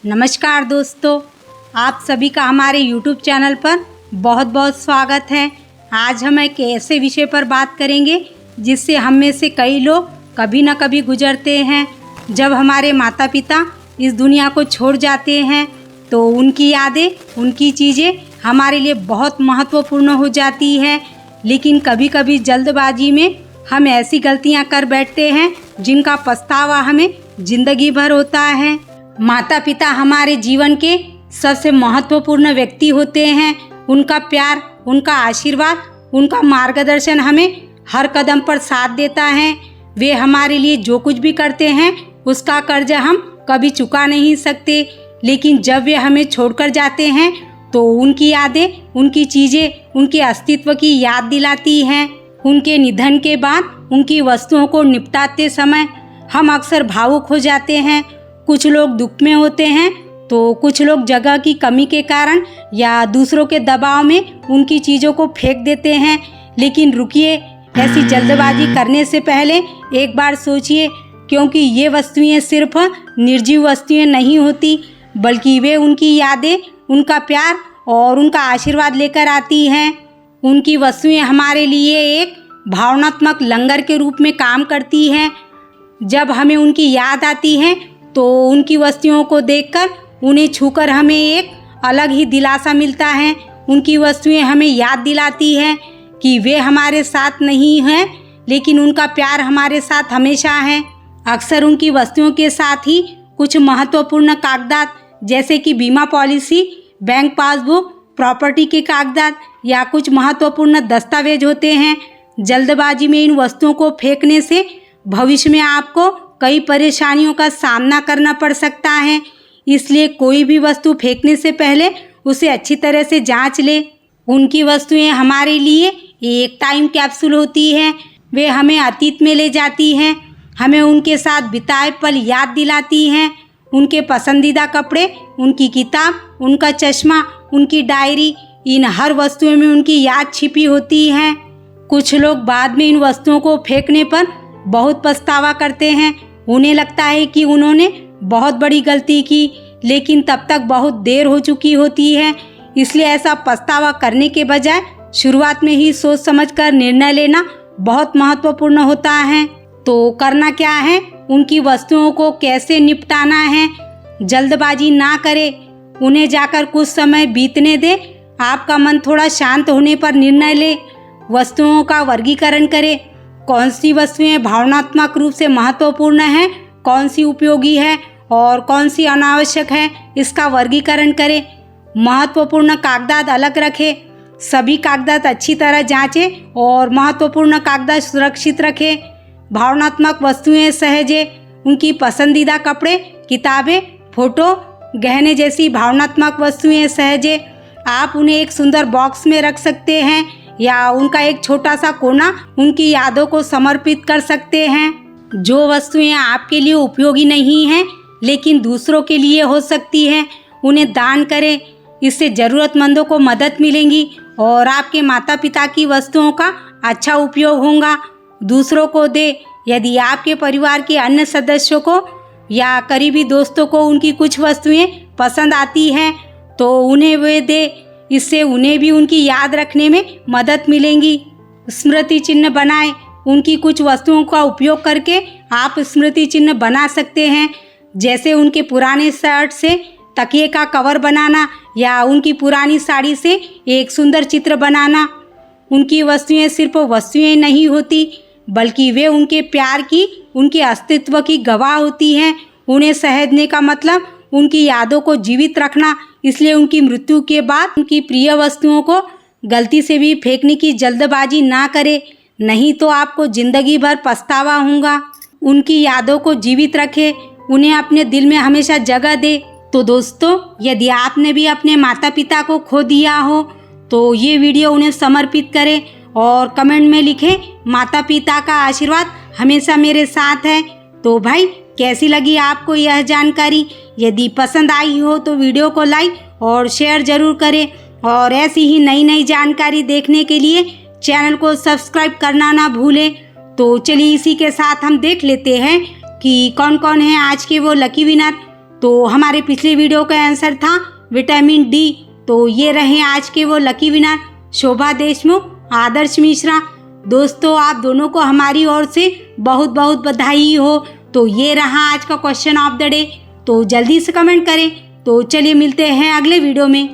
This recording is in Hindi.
नमस्कार दोस्तों, आप सभी का हमारे YouTube चैनल पर बहुत बहुत स्वागत है। आज हम एक ऐसे विषय पर बात करेंगे जिससे हम में से कई लोग कभी न कभी गुजरते हैं। जब हमारे माता पिता इस दुनिया को छोड़ जाते हैं तो उनकी यादें, उनकी चीज़ें हमारे लिए बहुत महत्वपूर्ण हो जाती है। लेकिन कभी कभी जल्दबाजी में हम ऐसी गलतियां कर बैठते हैं जिनका पछतावा हमें ज़िंदगी भर होता है। माता पिता हमारे जीवन के सबसे महत्वपूर्ण व्यक्ति होते हैं। उनका प्यार, उनका आशीर्वाद, उनका मार्गदर्शन हमें हर कदम पर साथ देता है। वे हमारे लिए जो कुछ भी करते हैं उसका कर्ज हम कभी चुका नहीं सकते। लेकिन जब वे हमें छोड़कर जाते हैं तो उनकी यादें, उनकी चीज़ें, उनके अस्तित्व की याद दिलाती हैं। उनके निधन के बाद उनकी वस्तुओं को निपटाते समय हम अक्सर भावुक हो जाते हैं। कुछ लोग दुख में होते हैं तो कुछ लोग जगह की कमी के कारण या दूसरों के दबाव में उनकी चीज़ों को फेंक देते हैं। लेकिन रुकिए, ऐसी जल्दबाजी करने से पहले एक बार सोचिए, क्योंकि ये वस्तुएं सिर्फ निर्जीव वस्तुएं नहीं होती, बल्कि वे उनकी यादें, उनका प्यार और उनका आशीर्वाद लेकर आती हैं। उनकी वस्तुएं हमारे लिए एक भावनात्मक लंगर के रूप में काम करती हैं। जब हमें उनकी याद आती है तो उनकी वस्तुओं को देखकर, उन्हें छूकर हमें एक अलग ही दिलासा मिलता है। उनकी वस्तुएं हमें याद दिलाती हैं कि वे हमारे साथ नहीं हैं, लेकिन उनका प्यार हमारे साथ हमेशा है। अक्सर उनकी वस्तुओं के साथ ही कुछ महत्वपूर्ण कागजात, जैसे कि बीमा पॉलिसी, बैंक पासबुक, प्रॉपर्टी के कागजात या कुछ महत्वपूर्ण दस्तावेज होते हैं। जल्दबाजी में इन वस्तुओं को फेंकने से भविष्य में आपको कई परेशानियों का सामना करना पड़ सकता है। इसलिए कोई भी वस्तु फेंकने से पहले उसे अच्छी तरह से जांच ले। उनकी वस्तुएं हमारे लिए एक टाइम कैप्सूल होती हैं। वे हमें अतीत में ले जाती हैं, हमें उनके साथ बिताए पल याद दिलाती हैं। उनके पसंदीदा कपड़े, उनकी किताब, उनका चश्मा, उनकी डायरी, इन हर वस्तुओं में उनकी याद छिपी होती है। कुछ लोग बाद में इन वस्तुओं को फेंकने पर बहुत पछतावा करते हैं। उन्हें लगता है कि उन्होंने बहुत बड़ी गलती की, लेकिन तब तक बहुत देर हो चुकी होती है। इसलिए ऐसा पछतावा करने के बजाय शुरुआत में ही सोच समझकर निर्णय लेना बहुत महत्वपूर्ण होता है। तो करना क्या है, उनकी वस्तुओं को कैसे निपटाना है। जल्दबाजी ना करें, उन्हें जाकर कुछ समय बीतने दें। आपका मन थोड़ा शांत होने पर निर्णय ले। वस्तुओं का वर्गीकरण करें। कौन सी वस्तुएं भावनात्मक रूप से महत्वपूर्ण हैं, कौन सी उपयोगी है और कौन सी अनावश्यक है, इसका वर्गीकरण करें। महत्वपूर्ण कागजात अलग रखें। सभी कागजात अच्छी तरह जांचें और महत्वपूर्ण कागजात सुरक्षित रखें। भावनात्मक वस्तुएं सहेजें। उनकी पसंदीदा कपड़े, किताबें, फोटो, गहने जैसी भावनात्मक वस्तुएं सहेजें। आप उन्हें एक सुंदर बॉक्स में रख सकते हैं या उनका एक छोटा सा कोना उनकी यादों को समर्पित कर सकते हैं। जो वस्तुएं आपके लिए उपयोगी नहीं हैं लेकिन दूसरों के लिए हो सकती हैं, उन्हें दान करें। इससे ज़रूरतमंदों को मदद मिलेगी और आपके माता पिता की वस्तुओं का अच्छा उपयोग होगा। दूसरों को दे। यदि आपके परिवार के अन्य सदस्यों को या करीबी दोस्तों को उनकी कुछ वस्तुएं पसंद आती हैं तो उन्हें वे दे। इससे उन्हें भी उनकी याद रखने में मदद मिलेगी। स्मृति चिन्ह बनाएं। उनकी कुछ वस्तुओं का उपयोग करके आप स्मृति चिन्ह बना सकते हैं, जैसे उनके पुराने शर्ट से तकिए का कवर बनाना या उनकी पुरानी साड़ी से एक सुंदर चित्र बनाना। उनकी वस्तुएं सिर्फ वस्तुएं नहीं होती, बल्कि वे उनके प्यार की, उनके अस्तित्व की गवाह होती हैं। उन्हें सहेजने का मतलब उनकी यादों को जीवित रखना। इसलिए उनकी मृत्यु के बाद उनकी प्रिय वस्तुओं को गलती से भी फेंकने की जल्दबाजी ना करें, नहीं तो आपको ज़िंदगी भर पछतावा होगा। उनकी यादों को जीवित रखें, उन्हें अपने दिल में हमेशा जगह दे। तो दोस्तों, यदि आपने भी अपने माता पिता को खो दिया हो तो ये वीडियो उन्हें समर्पित करें और कमेंट में लिखें, माता पिता का आशीर्वाद हमेशा मेरे साथ है। तो भाई, कैसी लगी आपको यह जानकारी? यदि पसंद आई हो तो वीडियो को लाइक और शेयर ज़रूर करें और ऐसी ही नई नई जानकारी देखने के लिए चैनल को सब्सक्राइब करना ना भूलें। तो चलिए इसी के साथ हम देख लेते हैं कि कौन कौन है आज के वो लकी विनर। तो हमारे पिछले वीडियो का आंसर था विटामिन डी। तो ये रहे आज के वो लकी विनर, शोभा देशमुख, आदर्श मिश्रा। दोस्तों आप दोनों को हमारी ओर से बहुत बहुत बधाई हो। तो ये रहा आज का क्वेश्चन ऑफ द डे। तो जल्दी से कमेंट करें। तो चलिए मिलते हैं अगले वीडियो में।